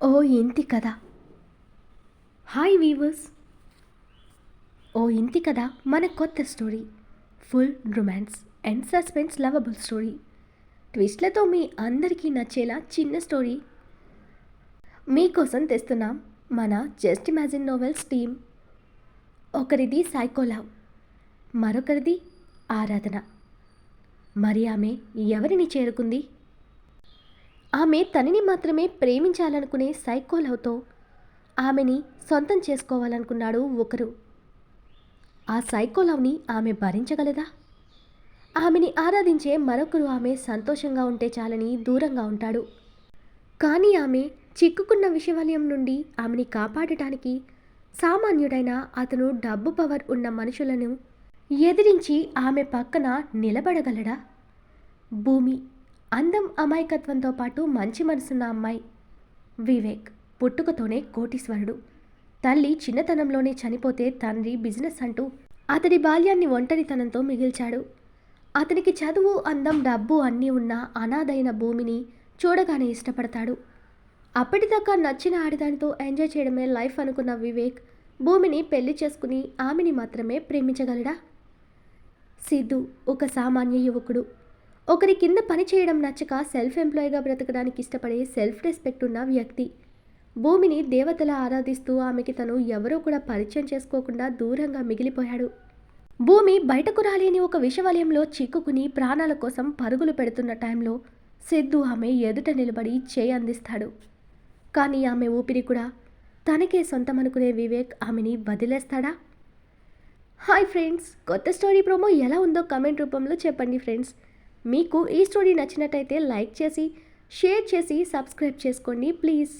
ఓ ఇంటి కథ. Hi weavers. ఓ ఇంటి కథ మన కొత్త story. Full romance and suspense lovable story. ట్విస్ట్లతో మీ అందరికీ నచ్చేలా చిన్న స్టోరీ మీకోసం తెస్తున్నాం మన జస్ట్ ఇమాజిన్ నోవెల్స్ టీమ్. ఒకరిది సైకో లవ్, మరొకరిది ఆరాధన. మరి ఆమె ఎవరిని చేరుకుంది? ఆమె తనని మాత్రమే ప్రేమించాలనుకునే సైకో లవ్తో ఆమెని సొంతం చేసుకోవాలనుకున్నాడు ఒకరు. ఆ సైకో లవ్ని ఆమె భరించగలదా? ఆమెని ఆరాధించే మరొకరు ఆమె సంతోషంగా ఉంటే చాలని దూరంగా ఉంటాడు. కానీ ఆమె చిక్కుకున్న విషవలయం నుండి ఆమెని కాపాడటానికి సామాన్యుడైన అతను డబ్బు పవర్ ఉన్న మనుషులను ఎదిరించి ఆమె పక్కన నిలబడగలడా? భూమి అందం, అమాయకత్వంతో పాటు మంచి మనసున్న అమ్మాయి. వివేక్ పుట్టుకతోనే కోటీశ్వరుడు. తల్లి చిన్నతనంలోనే చనిపోతే తండ్రి బిజినెస్ అంటూ అతడి బాల్యాన్ని ఒంటరితనంతో మిగిల్చాడు. అతనికి చదువు, అందం, డబ్బు అన్నీ ఉన్న అనాథైన భూమిని చూడగానే ఇష్టపడతాడు. అప్పటిదాకా నచ్చిన ఆడదానితో ఎంజాయ్ చేయడమే లైఫ్ అనుకున్న వివేక్ భూమిని పెళ్లి చేసుకుని ఆమెని మాత్రమే ప్రేమించగలడా? సిద్ధు ఒక సామాన్య యువకుడు. ఒకరి కింద పని చేయడం నచ్చక సెల్ఫ్ ఎంప్లాయీగా బ్రతకడానికి ఇష్టపడే సెల్ఫ్ రెస్పెక్ట్ ఉన్న వ్యక్తి. భూమిని దేవతలా ఆరాధిస్తూ ఆమెకి తను ఎవరో కూడా పరిచయం చేసుకోకుండా దూరంగా మిగిలిపోయాడు. భూమి బయటకు రాలేని ఒక విషవలయంలో చిక్కుకుని ప్రాణాల కోసం పరుగులు పెడుతున్న టైంలో సిద్ధు ఆమె ఎదుట నిలబడి చేయి అందిస్తాడు. కానీ ఆమె ఊపిరి కూడా తనకే సొంతం అనుకునే వివేక్ ఆమెని వదిలేస్తాడా? హాయ్ ఫ్రెండ్స్, కొత్త స్టోరీ ప్రోమో ఎలా ఉందో కమెంట్ రూపంలో చెప్పండి ఫ్రెండ్స్. మీకు ఈ స్టోరీ నచ్చినట్టయితే లైక్ చేసి, షేర్ చేసి, సబ్స్క్రైబ్ చేసుకోండి ప్లీజ్.